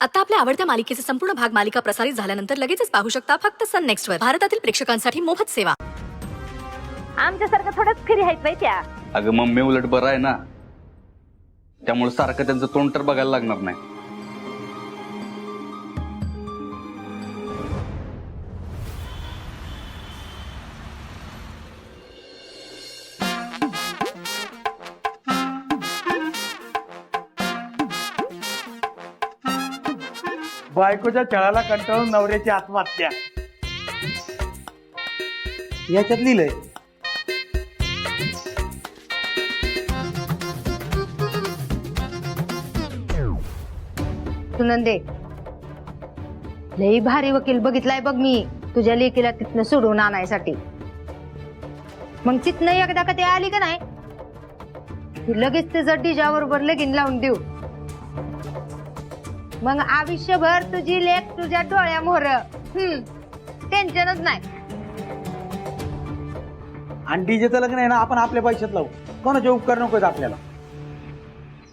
आता आपल्या आवडत्या मालिकेचे संपूर्ण भाग मालिका प्रसारित झाल्यानंतर लगेचच पाहू शकता फक्त सन नेक्स्ट वर. भारतातील प्रेक्षकांसाठी मोफत सेवा. आमच्यासारखं थोडंच फ्री आहेत बाई त्या. अगं मम्मी उलट बरं आहे ना, त्यामुळे सारखं त्यांचं तोंड तर बघायला लागणार नाही. बायकोच्या छळाला कंटाळून नवऱ्याची आत्महत्या याच्यात लिहिलंय. सुनंदे, लई भारी वकील बघितलाय बघ मी तुझ्या लेकीला तिथनं सोडून आणायसाठी. मग तिथनं एकदा का ते आली का नाही ती लगेच तिचं डिजाबरोबर लगीन लावून देऊ. मग आयुष्यभर तुझी लेक तुझ्या डोळ्यामोर. टेन्शनच नाही. आणि डीजेचं लग्न आहे ना, आपण आपल्या पैशात लावू. कोणाचे उपकार नकोत आपल्याला.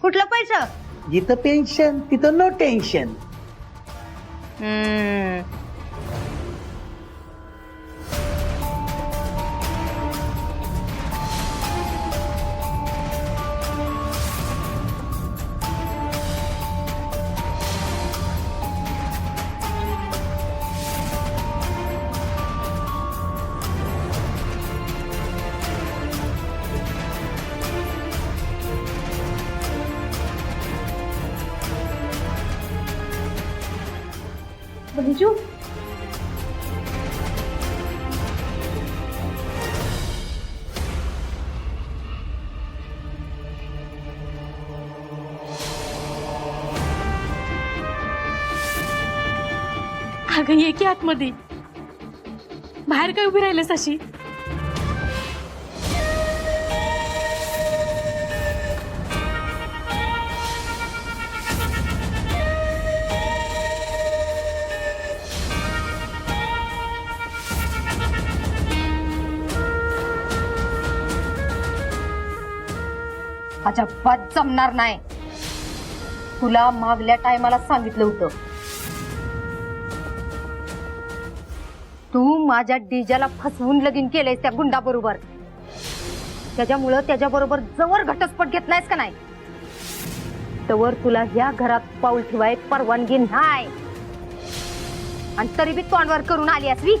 कुठलं पैसा? जिथं पेन्शन तिथं नो टेन्शन. मंजू, अगं ये की आतमध्ये. बाहेर काय उभी राहिलीस अशी? अजिबात जमणार नाही. तुला मागल्या टायमाला सांगितलं होतं तू माझ्या डीजाला फसवून लगीन केलंयस त्या गुंडा बरोबर. त्याच्यामुळं त्याच्याबरोबर जवळ घटस्फोट घेत नाहीस का नाही तवर तुला ह्या घरात पाऊल ठेवाय परवानगी नाही. आणि तरी बी तोंडवर करून आली असवी.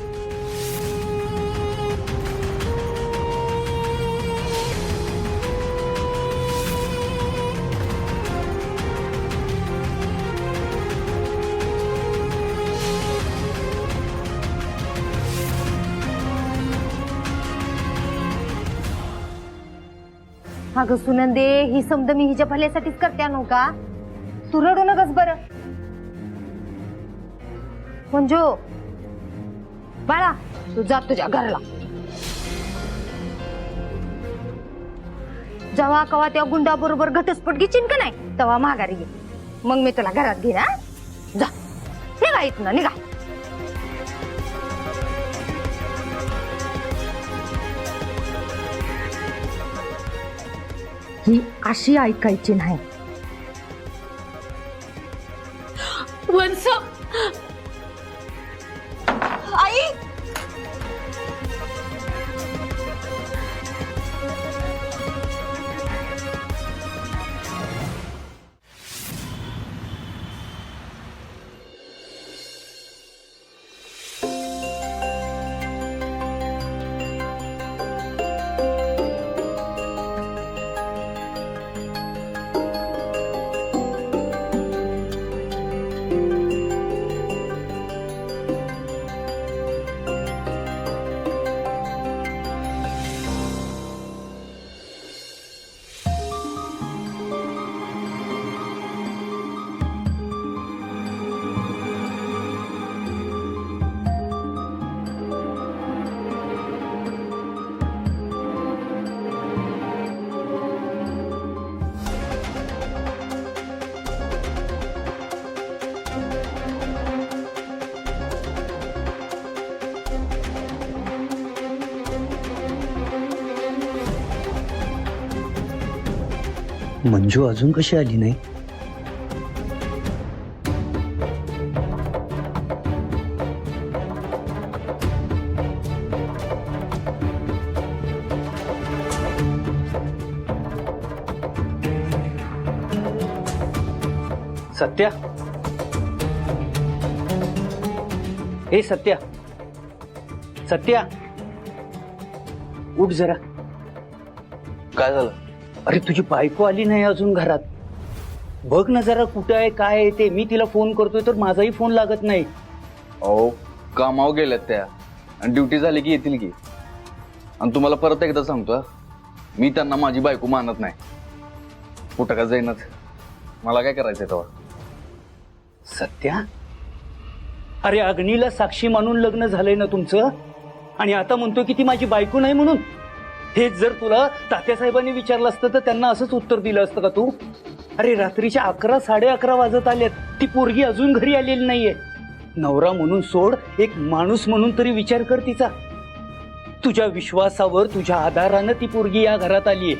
अगं सुनंदे, ही समज मी हिच्या भल्यासाठीच करते नो का. तू रडू नकस बर. मंजू बाळा, तू जा तुझ्या घरला. जेव्हा कवा त्या गुंडा बरोबर घटस्फोट घेशील का नाही तेव्हा माघारी घे. मग मी तुला घरात घेईन. जा निघा इथनं, निघा. ही अशी ऐकायची नाही. वंस, आई. मंजू अजून कशी आली नाही? सत्या, ए सत्या, सत्या, उठ जरा. काय झालं? अरे तुझी बायको आली नाही अजून घरात. बघ ना जरा कुठं आहे काय आहे ते. मी तिला फोन करतोय तर माझाही फोन लागत नाही. अहो कामावर गेल्यात त्या आणि ड्युटी झाली की येतील की. आणि तुम्हाला परत एकदा सांगतो हा, मी त्यांना माझी बायको मानत नाही. कुठं का जाईनच, मला काय करायचंय तेव्हा. सत्या, अरे अग्नीला साक्षी मानून लग्न झालंय ना तुमचं, आणि आता म्हणतो की ती माझी बायको नाही म्हणून. हेच जर तुला तात्यासाहेबांनी विचारलं असतं तर त्यांना असंच उत्तर दिलं असतं का तू? अरे रात्रीच्या 11, 11:30 वाजत आल्यात, ती पोरगी अजून घरी आलेली नाहीये. नवरा म्हणून सोड, एक माणूस म्हणून तरी विचार कर तिचा. तुझ्या विश्वासावर, तुझ्या आधारानं ती पोरगी या घरात आलीये.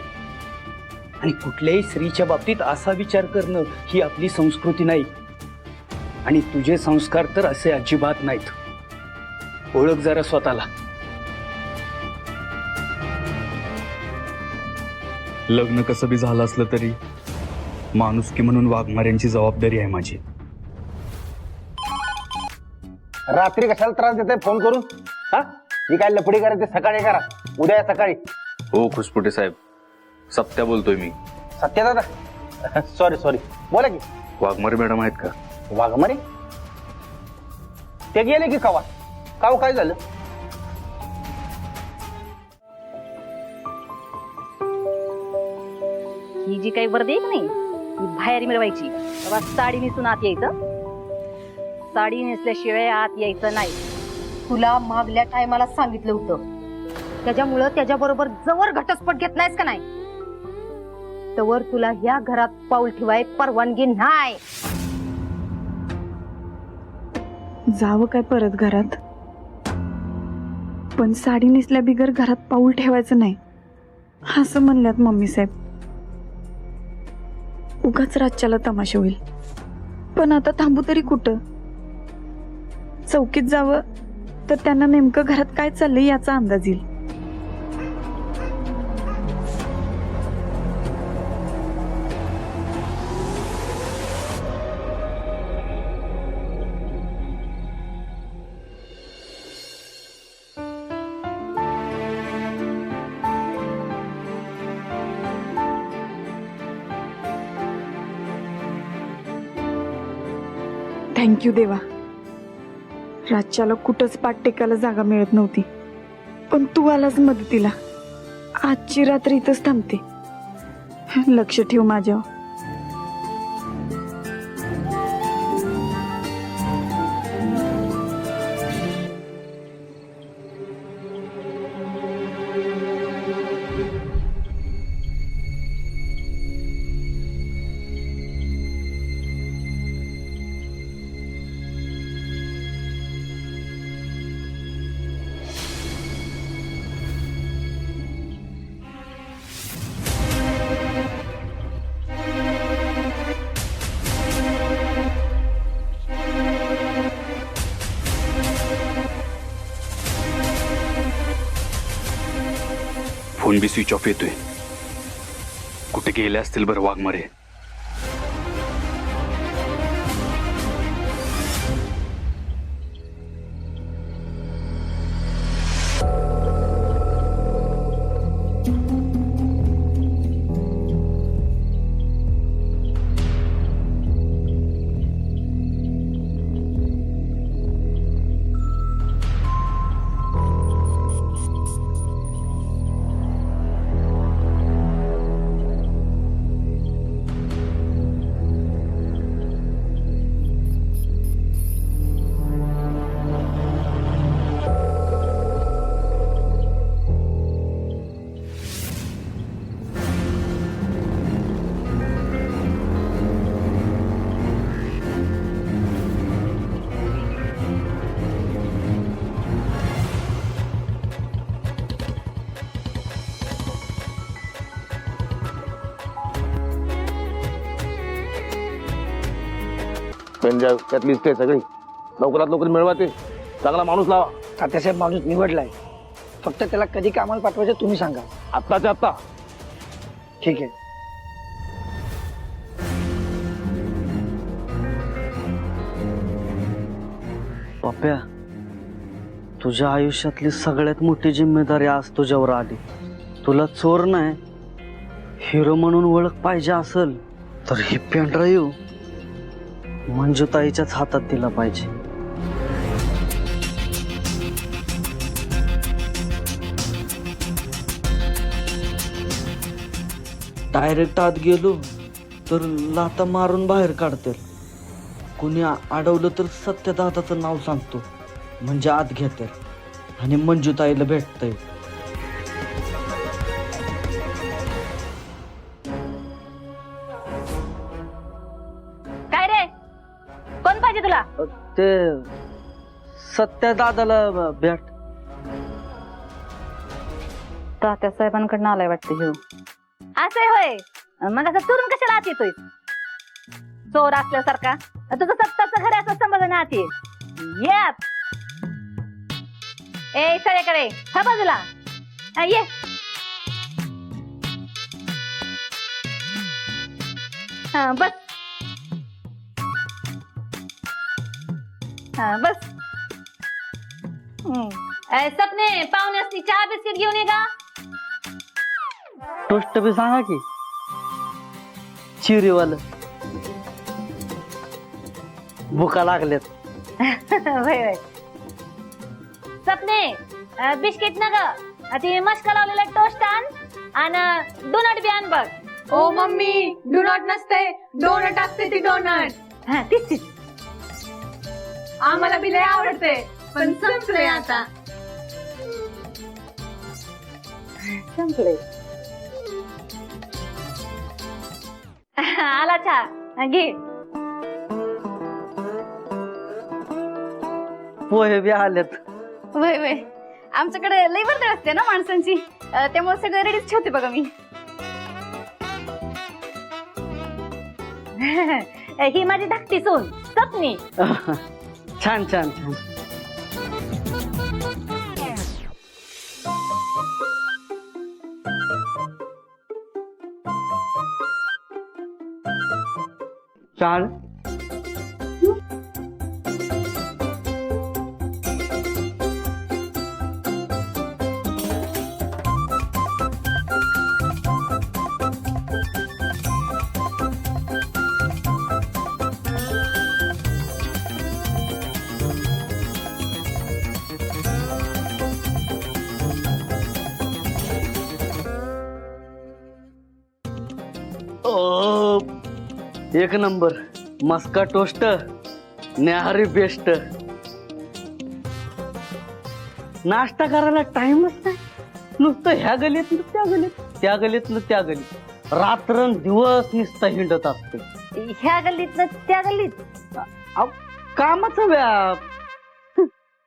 आणि कुठल्याही स्त्रीच्या बाबतीत असा विचार करणं ही आपली संस्कृती नाही. आणि तुझे संस्कार तर असे अजिबात नाहीत. ओळख जरा स्वतःला. लग्न कसं बी झालं असलं तरी माणुसकी म्हणून वाघमाऱ्यांची जबाबदारी आहे माझी. रात्री कशाला त्रास देताय फोन करून? हा, ही काय लपडी करायची? सकाळी करा, उद्या सकाळी. हो खुसपुटे साहेब, सत्या बोलतोय मी. सत्य दादा, सॉरी बोला की. वाघमारे मॅडम आहेत का? वाघमारे ते गेले की कवा? काव काय झालं? ही जी काही वर्दी आहे की नाही, ही बाहेर मिरवायची. तेव्हा साडी नेसून आत यायचं. साडी नेसल्याशिवाय आत यायचं नाही. तुला मागल्या टायमाला सांगितलं होतं. त्याच्यामुळं त्याच्याबरोबर जवळ घटस्फोट घेत नाहीस का नाही, तवर तुला ह्या घरात पाऊल ठेवाय परवानगी नाही. जावं काय परत घरात, पण साडी नेसल्या बिगर घरात पाऊल ठेवायचं नाही असं म्हणल्यात मम्मी साहेब. उगाच राज्याला तमाशा होईल. पण आता थांबू तरी कुठं? चौकीत जावं तर त्यांना नेमकं घरात काय चाललंय याचा अंदाज येईल. थँक्यू देवा. राज्याला कुठंच पाठ टेकायला जागा मिळत नव्हती, पण तू आलास मदतीला. आजची रात्र इथंच थांबते. लक्ष ठेव माझ्यावर. फोन बी स्विच ऑफ येतोय. कुठे गेले असतील बरं वाघमारे. त्यात लिस्ट आहे सगळी. लवकरात लवकर मिळवा ते. चांगला माणूस लावा. तात्यासाहेब माणूस निवडलाय, फक्त त्याला कधी कामाला पाठवायचं तुम्ही सांगा. आत्ताच्या आत्ता. ठीक आहे. पप्या, तुझ्या आयुष्यातली सगळ्यात मोठी जिम्मेदारी आज तुझ्यावर आली. तुला चोर नाही, हिरो म्हणून ओळख पाहिजे असेल तर ही पेनड्राईव्ह मंजुताईच्याच हातात दिला पाहिजे. डायरेक्ट आत गेलो तर लाता मारून बाहेर काढतील. कुणी अडवलं तर सत्यदादाचं नाव सांगतो, म्हणजे आत घेतील आणि मंजुताईला भेटतंय. काय रे, कोण पाहिजे तुला? ते सत्यदादाला भेट. तात्या साहेबांकडनं आलाय वाटतं ह्यो. असं होय, मग असं चोरून कशाला आत येतोय? चोर असल्यासारखा तुझं सत्ताचं घर असं समजणं आत ये. येत ए सगळीकडे हा बाजूला ये. हा बस, हा बस. सपने पाहुण्यासनी चहा बिस्किट घेऊन ये का? टोस्ट बी सांगा की, चिरीवालं. भुका लागल्यात. होय होय. सपने बिस्किट न ग, ती मस्का लावलेला टोस्ट आण आणि डोनट बी आण बघ. ओ मम्मी, डोनट नसते, डोनट असते ती डोनट. हा तीच तीच. आम्हाला बी लय आवडते, पण संपलंय आता. संपले. आला चहा घे. पोहे बी आल्यात. वय वय, आमच्याकडे लई वर्दळ असते ना माणसांची, त्यामुळे सगळं रेडीच ठेवते बघा मी. ही माझी धाकटी सून सपनी. छान छान छान. छान. एक नंबर मस्का टोस्ट, न्याहारी बेस्ट. नाश्ता करायला टाइमच नाही, नुसतं ह्या गलीत त्या गलीत, त्या गलीत त्या गलीत, रात्रंदिवस नुसतं हिंडत असते. ह्या गल्लीत त्या गल्लीत. कामाचा व्याप.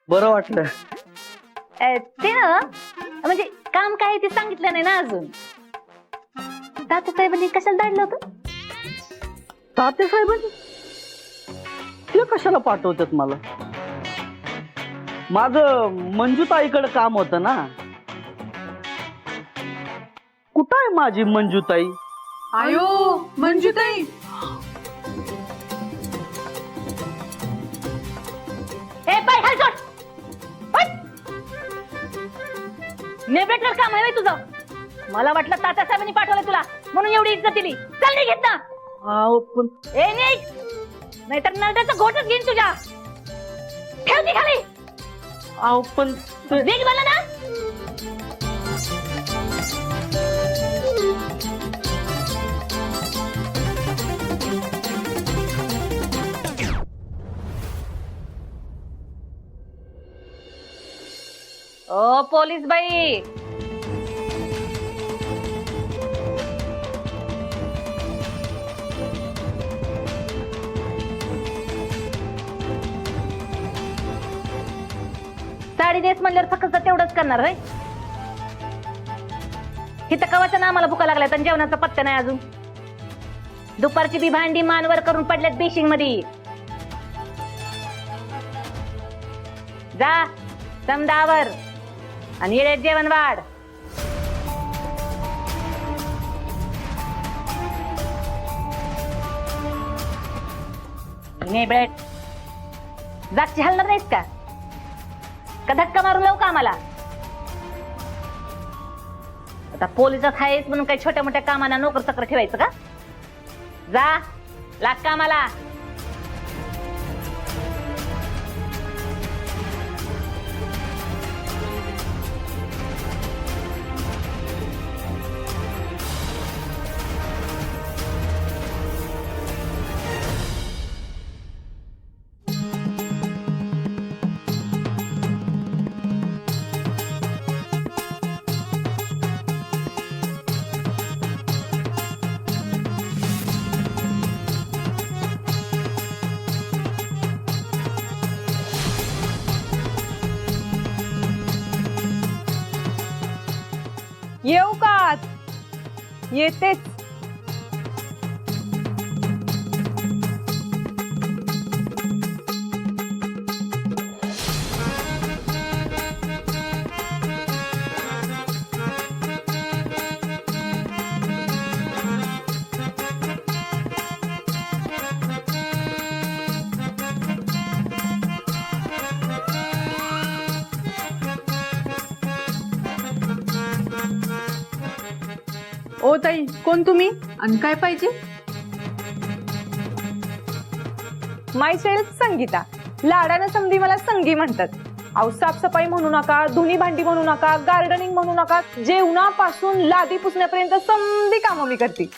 बरं वाटलं. ते ना, म्हणजे काम काय ते सांगितलं नाही ना अजून. तात्यासाहेबांनी कशाला धाडलं होतं? तात्यासाहेबांनी ते कशाला पाठवतात मला? माझं मंजुताईकडे काम होतं ना. कुठं आहे माझी मंजुताई? आयो मंजुताई. ए बाय हाल सोड. नेबेटर काम आहे तुझं. मला वाटलं तात्यासाहेबांनी पाठवलं तुला म्हणून एवढी इज्जत दिली. चल नाही घेत ना. पण ए नाही, नाहीतर नरड्याचा घोटच घेईन तुझ्या. ठेव ती खाली. पण वेग मला ना. ओ पोलीस बाई, साडी देस म्हणल्यावर फक्त तेवढंच करणार होय. हिथं कवाच्या ना आम्हाला भुका लागल्या आणि जेवणाचा पत्ता नाही अजून. दुपारची बी भांडी मानवर करून पडल्यात बेशिंग मध्ये. जा समदावर आणि येळेत जेवण वाढ. नेबेट जागची हलणार नाहीस का धक्का मारून लावू का आम्हाला? आता पोलिसात आहेस म्हणून काही छोट्या मोठ्या कामांना नोकर चक्र ठेवायचं का? जा लाग कामाला. येऊ का आत? येतेच. ओ ताई, कोण तुम्ही आणि काय पाहिजे? माय सेल्फ संगीता. लाडानं समधी मला संगी म्हणतात. अहो साफसफाई म्हणू नका, धुनी भांडी म्हणू नका, गार्डनिंग म्हणू नका, जेवणापासून लादी पुसण्यापर्यंत समधी कामं मी करते.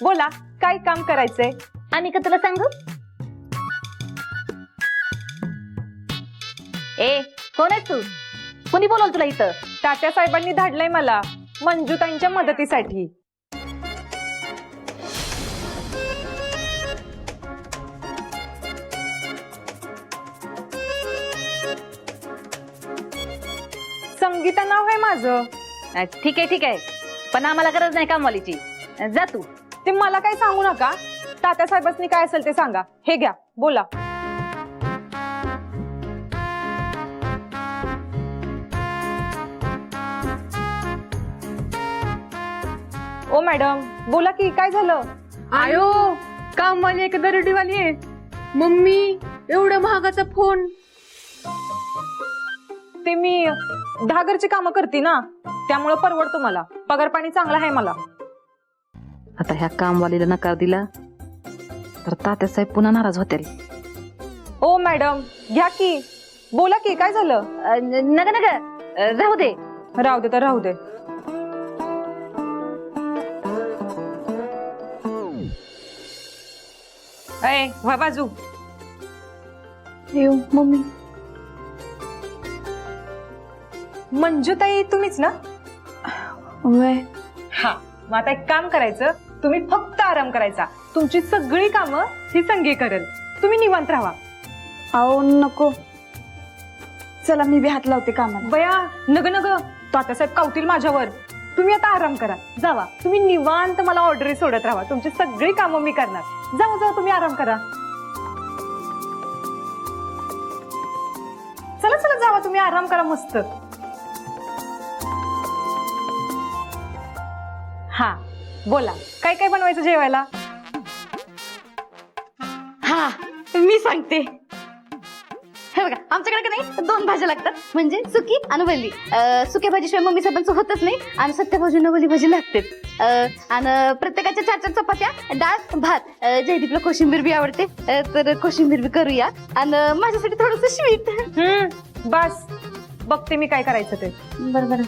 बोला काय काम करायचंय? आम्ही का तुला सांगू? ए कोण आहेस तू? कोणी बोलवलं तुला इथं? तात्या साहेबांनी धाडलंय मला मंजुताईंच्या मदतीसाठी. संगीता नाव आहे माझं. ठीक आहे पण आम्हाला गरज नाही कामवालीची. जा तू. ते मला काही सांगू नका. तात्या साहेबांनी काय असेल ते सांगा. हे घ्या बोला. ओ मॅडम बोला की काय झालं? आयो कामवाली एक दरडीवाली आहे. मम्मी एवढ्या महागाचा फोन. ते मी धागरची कामं करते ना, त्यामुळे परवडतो मला. पगार पाणी चांगला आहे मला. आता ह्या कामवालीला नकार दिला तर तात्यासाहेब पुन्हा नाराज होतील. ओ मॅडम घ्या की. बोला की काय झालं? नग राहू दे. राहू दे तर राहू दे. ए व्हा बाजू. येऊ मम्मी. मंजुताई तुम्हीच ना? वय हा मग आता एक काम करायचं. तुम्ही फक्त आराम करायचा. तुमची सगळी कामं ही संगी करेल. तुम्ही निवांत राहा. अहो नको. चला मी बी हात लावते कामाला. बया नग तात्यासाहेब कावतील माझ्यावर. तुम्ही आता आराम करा. जावा तुम्ही निवांत मला ऑर्डर सोडत राहा. तुमची सगळी कामं मी करणार. जावा तुम्ही आराम करा. चला जावा तुम्ही आराम करा मस्त. हा बोला काय काय बनवायचं जेवायला? हा मी सांगते. हे बघा आमच्याकडे का नाही 2 भाज्या लागतात, म्हणजे सुकी आणि वल्ली. सुक्या भाजीशिवाय मम्मी साहेबांचं होतच नाही आणि सत्या भाजीनं वली भाजी लागते. आणि प्रत्येकाच्या 4-4 चपात्या, डाळ, भात. जयदीपला कोशिंबीर बी आवडते तर कोशिंबीर बी करूया. आणि माझ्यासाठी थोडंसं स्वीट. बस बघते मी काय करायचं ते. बरं.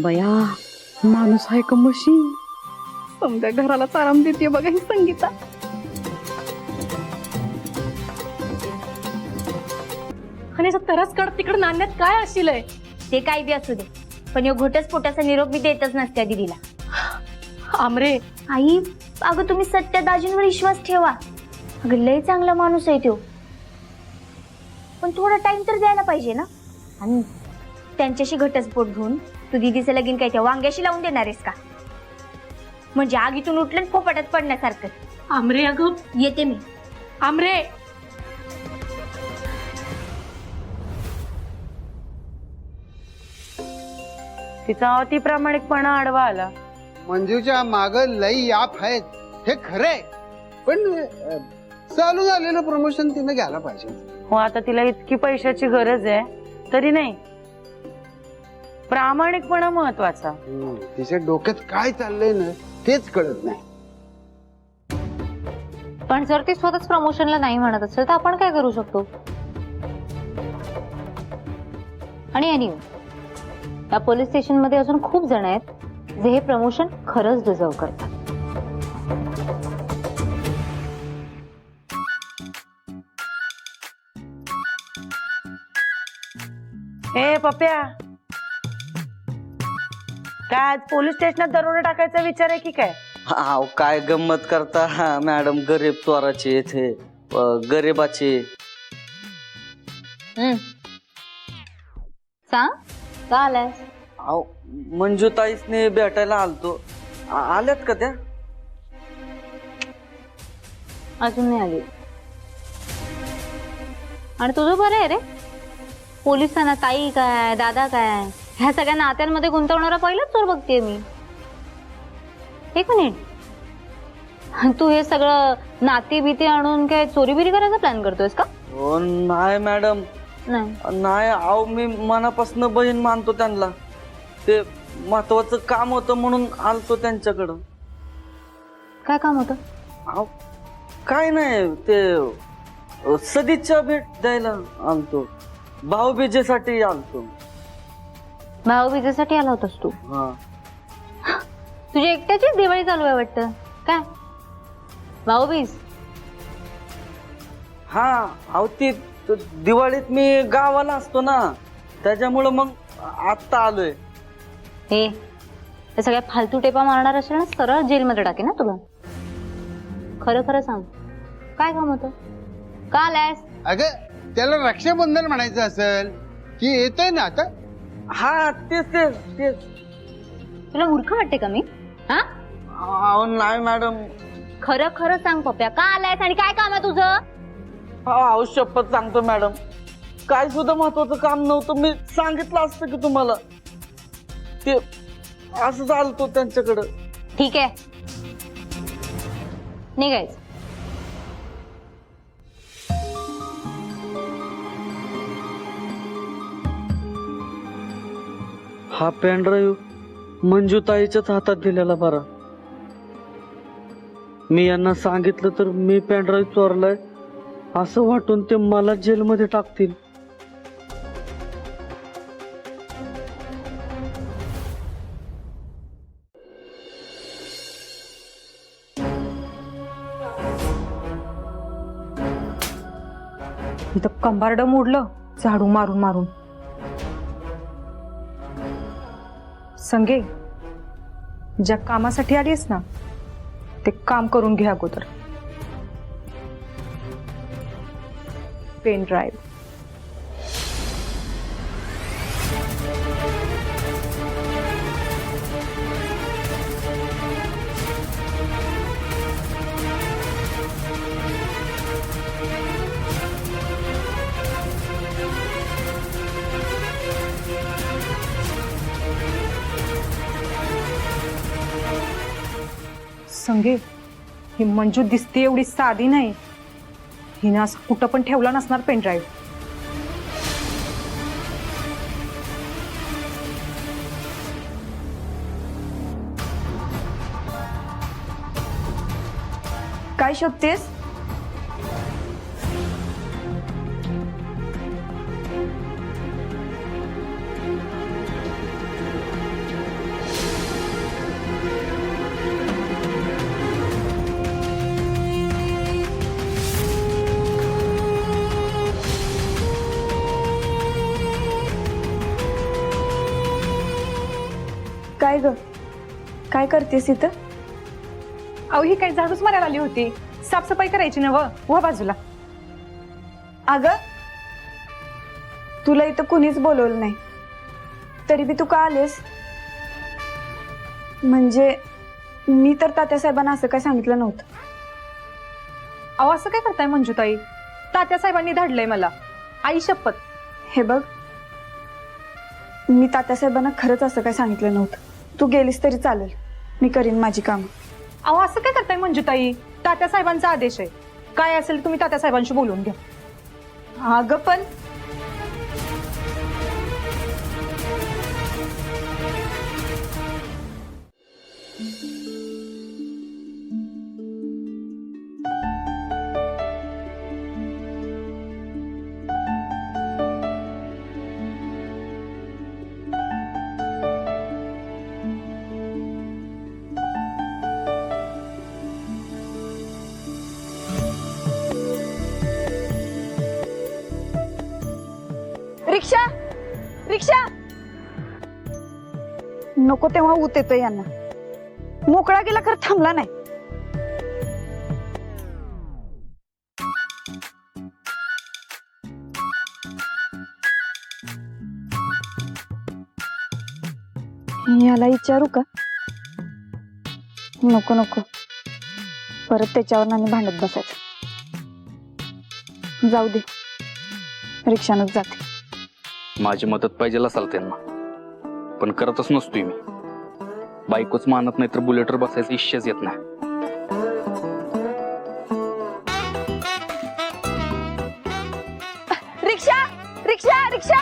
बया माणूस आहे का मशीन. समजा घरालाच आराम देते बघा ही संगीता. आणि तरच कड तिकडे नाण्यात काय असेल? ते काय बी असू दे पण यो घटस्फोटाचा निरोप मी देतच नसत्या दिदीला. आमरे आई, अगं तुम्ही सत्या दाजींवर विश्वास ठेवा. अगं लय चांगला माणूस आहे तो, पण थोडा टाइम तर द्यायला पाहिजे ना. आणि त्यांच्याशी घटस्फोट घेऊन तू दीदीचं लगीन काय त्या वांग्याशी लावून देणार आहेस का? म्हणजे आगीतून उठलं आणि फोपाटात पडण्यासारखं. आमरे अगं येते मी. आमरे तिचा अति प्रामाणिकपणा आडवा आला. मंजूच्या माग लई याप आहेत हे खरंय, पण चालू झालेलं प्रमोशन तिने घ्यायला पाहिजे. हो, आता तिला इतकी पैशाची गरज आहे तरी नाही, प्रामाणिकपणा महत्वाचा. तिच्या डोक्यात काय चाललंय ना तेच कळत नाही. पण जर ती स्वतःच प्रमोशनला नाही म्हणत असेल तर आपण काय करू शकतो? आणि एनिवे, या पोलीस स्टेशन मध्ये अजून खूप जण आहेत जे हे प्रमोशन खरंच डिझर्व करतात. ए पप्या, काय आज पोलीस स्टेशनात दरोडा टाकायचा विचार आहे की काय? अहो काय गंमत करता मॅडम, गरीब चोराचे येथे गरीबाचे. सांग, का आलायस? अहो मंजूताईसने भेटायला आलतो. आल्यात का त्या? अजून नाही आली. आणि तुझं बरं आहे रे, पोलिसांना ताई काय दादा काय ह्या सगळ्या नात्यांमध्ये गुंतवणारा पहिलाच चोर बघतेय मी. एक मिनिट, तू हे सगळं नाती भीती आणून काय चोरी बिरी करायचा प्लॅन करतोयस का? हो नाही मॅडम, नाही. अहो मी मनापासून बहीण मानतो त्यांना. ते महत्वाचं काम होतं म्हणून आलतो त्यांच्याकडं. काय काम होतं? अहो काय नाही, ते सदिच्छा भेट द्यायला आलतो. भाऊबीजेसाठी आलतो. भाऊबीजेसाठी आला होतास तू? हा. तुझ्या एकट्याचीच दिवाळी चालू आहे वाटतं काय? भाऊबीज? हा. अहो ती दिवाळीत मी गावाला असतो ना, त्याच्यामुळं मग आत्ता आलोय. हे सगळ्या फालतू टेपा मारणार असेल ना, सरळ जेलमध्ये टाके ना तुला. खरं खरं सांग, काय काम होतं? का आलायस? अगं त्याला रक्षाबंधन म्हणायचं असेल की येतोय ना आता. हा तेच तेच तेच. तुला मूर्ख वाटते का मी? हा? अहो नाही मॅडम. खरं खरं सांग पप्या, का आलायस आणि काय काम आहे तुझं? अहो शपथ सांगतो मॅडम, काय सुद्धा महत्वाचं काम नव्हतं. मी सांगितलं असतं की तुम्हाला. ते असं चालतो त्यांच्याकडं. ठीक आहे, निघायचं. हा पेनड्राईव्ह मंजूताईच्याच हातात दिलेला बरा. मी यांना सांगितलं तर मी पेनड्राईव्ह चोरलाय असं वाटून ते मला जेलमध्ये टाकतील. इथं कंबारड मोडलं झाडू मारून मारून. संगे, ज्या कामासाठी आलीस ना ते काम करून घ्या अगोदर. Pen drive. संगे, ही मंजू दिसते एवढी साधी नाही. हिनं असं कुठं पण ठेवला नसणार पेन ड्राईव्ह. काय शोधतेस? काय ग, काय करतेस इथं? अहो ही काही झाडूच मारायला आली होती, साफसफाई करायची ना व बाजूला. अगं तुला इथं कुणीच बोलवलं नाही, तरी बी तू का आलेस? म्हणजे मी तर तात्यासाहेबांना असं काय सांगितलं नव्हतं. अहो असं काय करताय मंजुताई, तात्यासाहेबांनी धाडलंय मला, आई शपथ. हे बघ, मी तात्यासाहेबांना खरंच असं काय सांगितलं नव्हतं. तू गेलीस तरी चालेल, मी करीन माझी कामं. अहो असं काय करताय मंजुताई, तात्यासाहेबांचा आदेश आहे, काय असेल तुम्ही तात्यासाहेबांशी बोलून घ्या. अगं पण रिक्षा रिक्षा नको तेव्हा ऊत येतो यांना. मोकळा गेला खरं थांबला नाही. याला विचारू का? नको नको, परत त्याच्यावर आणि भांडत बसायचं. जाऊ दे, रिक्षानच जाते. माझी मदत पाहिजे असाल त्यांना, पण करतच नसतोय मी. बायकोच मानत नाही तर बुलेटवर बसायचं इच्छाच येत नाही. रिक्षा रिक्षा रिक्षा.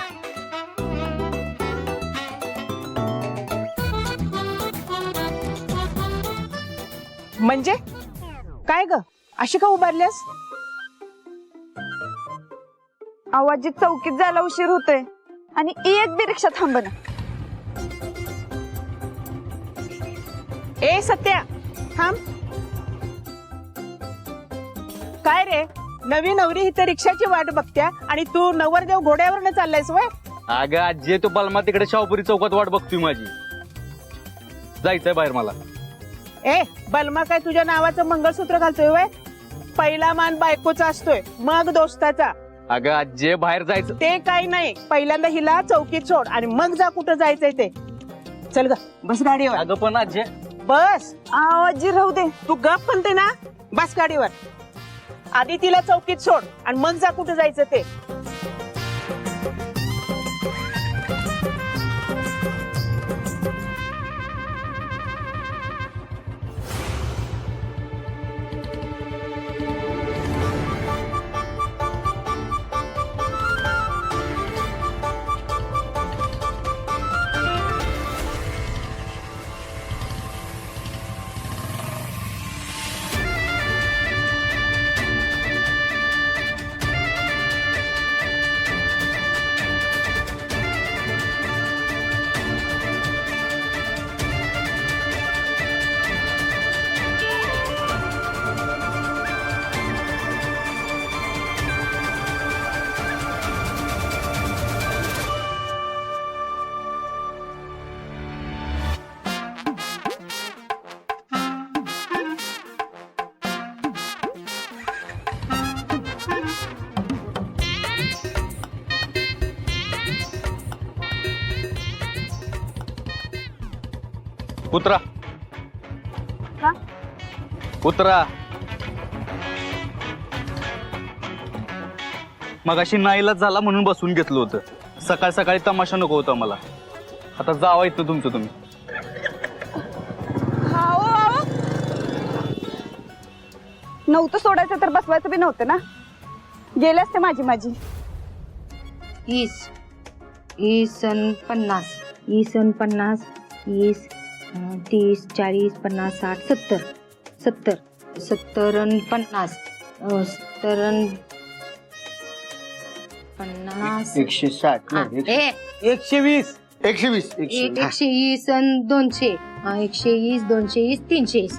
म्हणजे काय ग, अशी का उभारल्यास? आवाजी चौकीत जायला उशीर होतोय आणि एक बी रिक्षा थांबना. ए सत्या, थांब. काय रे, नवी नवरी इथं रिक्षाची वाट बघत्या आणि तू नवरदेव घोड्यावरनं चाललायस वय? अगं आजी, तो बलमा तिकडे शाहपुरी चौकात वाट बघतोय माझी. जायचंय बाहेर मला. ए बलमा काय तुझ्या नावाचं मंगळसूत्र घालतोय वय? पहिला मान बायकोचा असतोय, मग दोस्ताचा. अगं आजी, बाहेर जायचं. ते काही नाही, पहिल्यांदा हिला चौकीत सोड आणि मग जा कुठं जायचंय ते. चल ग, बस गाडीवर. अगं पण आजी, बस. आवाजी राहू दे. तू गप म्हणते ना, बस गाडीवर. आधी तिला चौकीत सोड आणि मग जा कुठं जायचं ते. उतरा. उतरा. मगाशी नाईलाज झाला म्हणून बसून घेतलं होतं. सकाळ सकाळी तमाशा नको होता मला. आता जावा इथं तुमचं तुम्ही. नव्हतं सोडायचं तर बसवायचं बी नव्हतं ना. गेले असते माझी माझी. सन 50, 30, 40, 50, 60, 70, 70 आणि 50, 70 आणि 50, 160 हा, 120 120 आणि 200, 120, 220, 320.